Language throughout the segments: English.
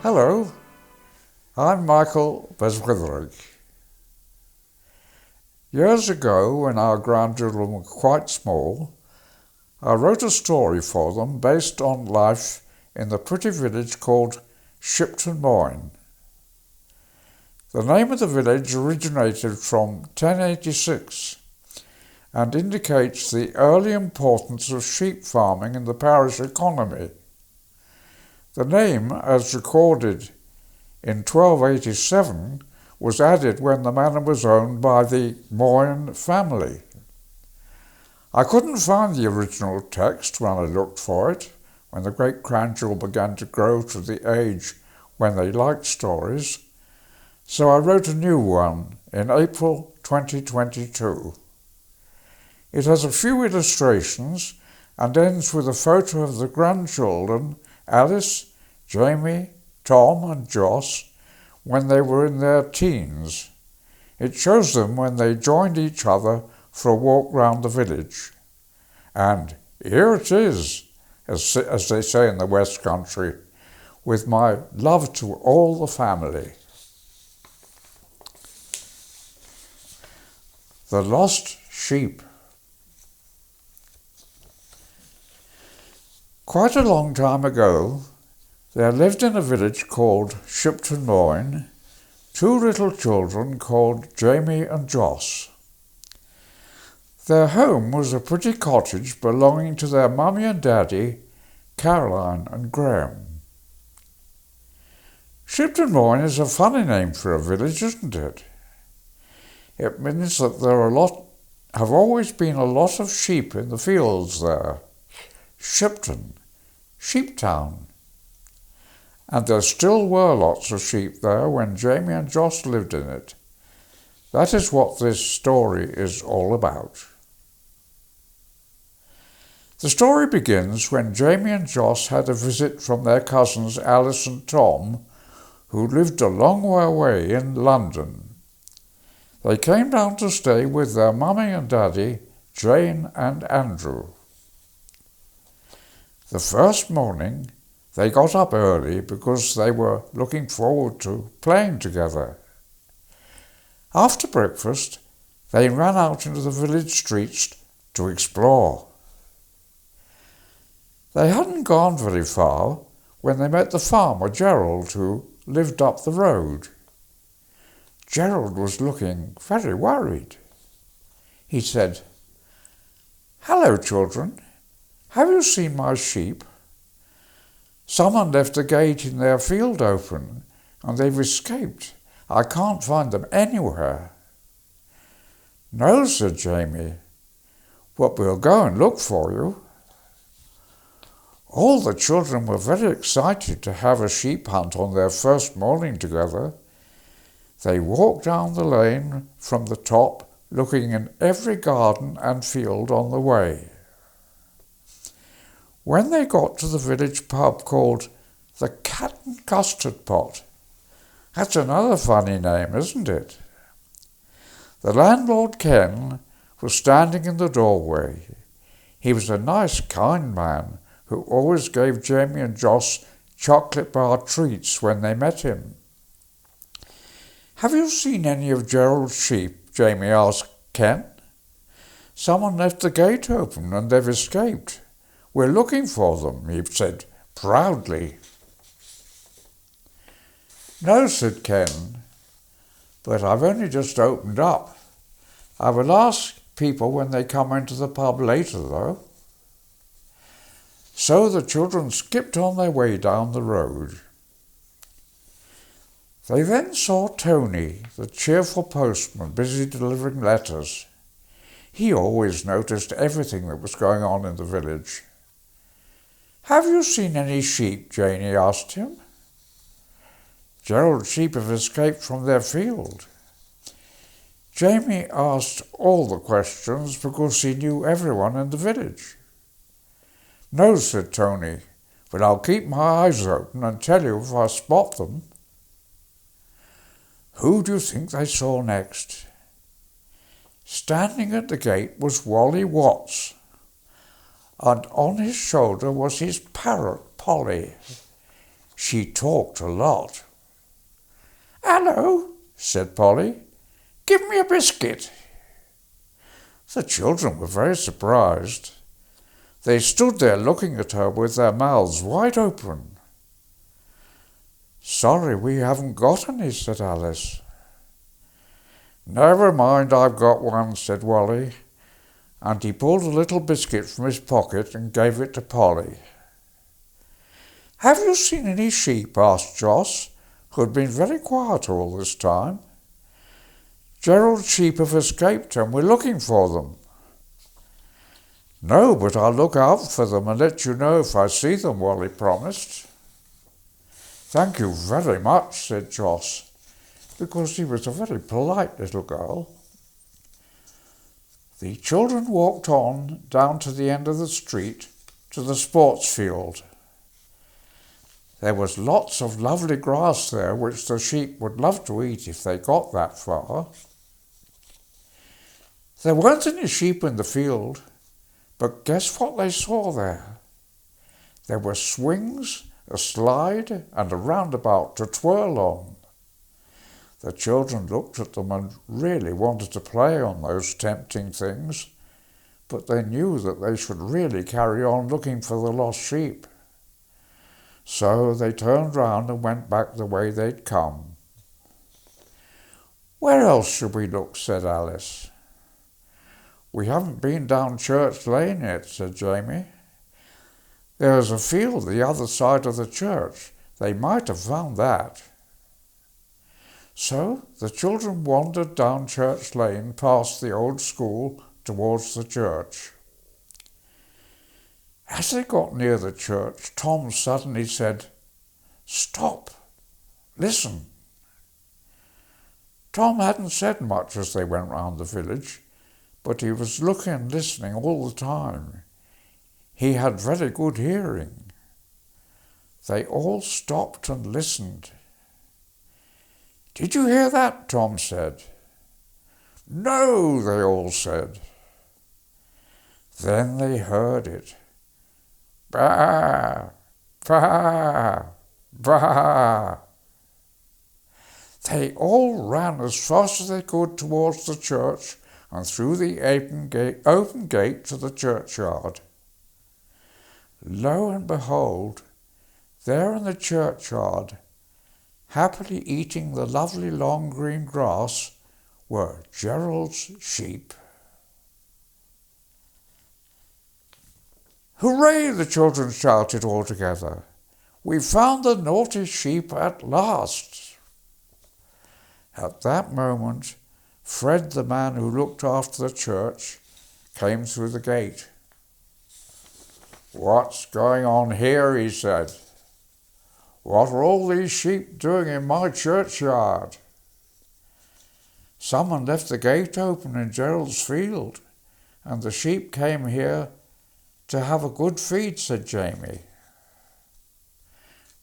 Hello, I'm Michael Beswetherick. Years ago, when our grandchildren were quite small, I wrote a story for them based on life in the pretty village called Shipton Moyne. The name of the village originated from 1086 and indicates the early importance of sheep farming in the parish economy. The name, as recorded in 1287, was added when the manor was owned by the Moyne family. I couldn't find the original text when I looked for it, when the great-grandchildren began to grow to the age when they liked stories, so I wrote a new one in April 2022. It has a few illustrations and ends with a photo of the grandchildren, Alice, Jamie, Tom and Joss, when they were in their teens. It shows them when they joined each other for a walk round the village. And here it is, as they say in the West Country, with my love to all the family. The Lost Sheep. Quite a long time ago, there lived in a village called Shipton Moyne two little children called Jamie and Joss. Their home was a pretty cottage belonging to their mummy and daddy, Caroline and Graham. Shipton Moyne is a funny name for a village, isn't it? It means that have always been a lot of sheep in the fields there. Shipton, sheep town. And there still were lots of sheep there when Jamie and Joss lived in it. That is what this story is all about. The story begins when Jamie and Joss had a visit from their cousins Alice and Tom, who lived a long way away in London. They came down to stay with their mummy and daddy, Jane and Andrew. The first morning, they got up early because they were looking forward to playing together. After breakfast, they ran out into the village streets to explore. They hadn't gone very far when they met the farmer, Gerald, who lived up the road. Gerald was looking very worried. He said, "Hello, children. Have you seen my sheep? Someone left the gate in their field open and they've escaped. I can't find them anywhere." "No," said Jamie, "but we'll go and look for you." All the children were very excited to have a sheep hunt on their first morning together. They walked down the lane from the top, looking in every garden and field on the way. When they got to the village pub called the Cat and Custard Pot, that's another funny name, isn't it? The landlord, Ken, was standing in the doorway. He was a nice, kind man who always gave Jamie and Joss chocolate bar treats when they met him. "Have you seen any of Gerald's sheep?" Jamie asked Ken. "Someone left the gate open and they've escaped. We're looking for them," he said proudly. "No," said Ken, "but I've only just opened up. I will ask people when they come into the pub later, though." So the children skipped on their way down the road. They then saw Tony, the cheerful postman, busy delivering letters. He always noticed everything that was going on in the village. "Have you seen any sheep?" Janie asked him. "Gerald's sheep have escaped from their field." Jamie asked all the questions because he knew everyone in the village. "No," said Tony, "but I'll keep my eyes open and tell you if I spot them." Who do you think they saw next? Standing at the gate was Wally Watts, and on his shoulder was his parrot, Polly. She talked a lot. "Hello," said Polly. "Give me a biscuit." The children were very surprised. They stood there looking at her with their mouths wide open. "Sorry, we haven't got any," said Alice. "Never mind, I've got one," said Wally, and he pulled a little biscuit from his pocket and gave it to Polly. "Have you seen any sheep?" asked Joss, who had been very quiet all this time. "Gerald's sheep have escaped and we're looking for them." "No, but I'll look out for them and let you know if I see them," Wally promised. "Thank you very much," said Joss, because he was a very polite little girl. The children walked on down to the end of the street to the sports field. There was lots of lovely grass there which the sheep would love to eat if they got that far. There weren't any sheep in the field, but guess what they saw there? There were swings, a slide, and a roundabout to twirl on. The children looked at them and really wanted to play on those tempting things, but they knew that they should really carry on looking for the lost sheep. So they turned round and went back the way they'd come. "Where else should we look?" said Alice. "We haven't been down Church Lane yet," said Jamie. "There's a field the other side of the church. They might have found that." So the children wandered down Church Lane past the old school towards the church. As they got near the church, Tom suddenly said, "Stop! Listen!" Tom hadn't said much as they went round the village, but he was looking and listening all the time. He had very good hearing. They all stopped and listened. "Did you hear that?" Tom said. "No," they all said. Then they heard it. Bah! Bah! Bah! They all ran as fast as they could towards the church and through the open gate to the churchyard. Lo and behold, there in the churchyard, happily eating the lovely long green grass, were Gerald's sheep. "Hooray!" the children shouted all together. "We've found the naughty sheep at last." At that moment, Fred, the man who looked after the church, came through the gate. "What's going on here?" he said. "What are all these sheep doing in my churchyard?" "Someone left the gate open in Gerald's field, and the sheep came here to have a good feed," said Jamie.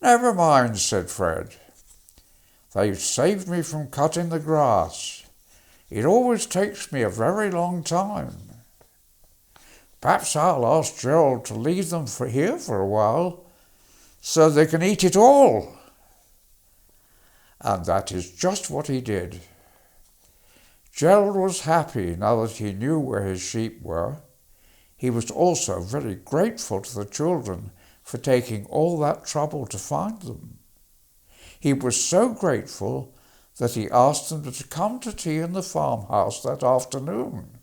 "Never mind," said Fred. "They've saved me from cutting the grass. It always takes me a very long time. Perhaps I'll ask Gerald to leave them here for a while so they can eat it all." And that is just what he did. Gerald was happy now that he knew where his sheep were. He was also very grateful to the children for taking all that trouble to find them. He was so grateful that he asked them to come to tea in the farmhouse that afternoon.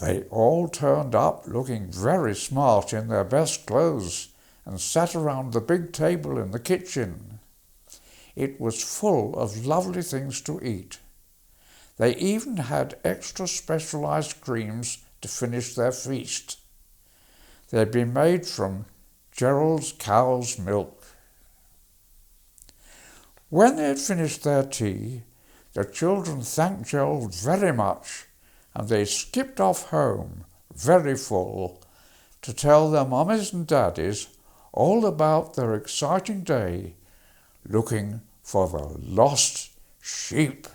They all turned up looking very smart in their best clothes and sat around the big table in the kitchen. It was full of lovely things to eat. They even had extra special ice creams to finish their feast. They had been made from Gerald's cow's milk. When they had finished their tea, the children thanked Gerald very much, and they skipped off home, very full, to tell their mummies and daddies all about their exciting day looking for the lost sheep.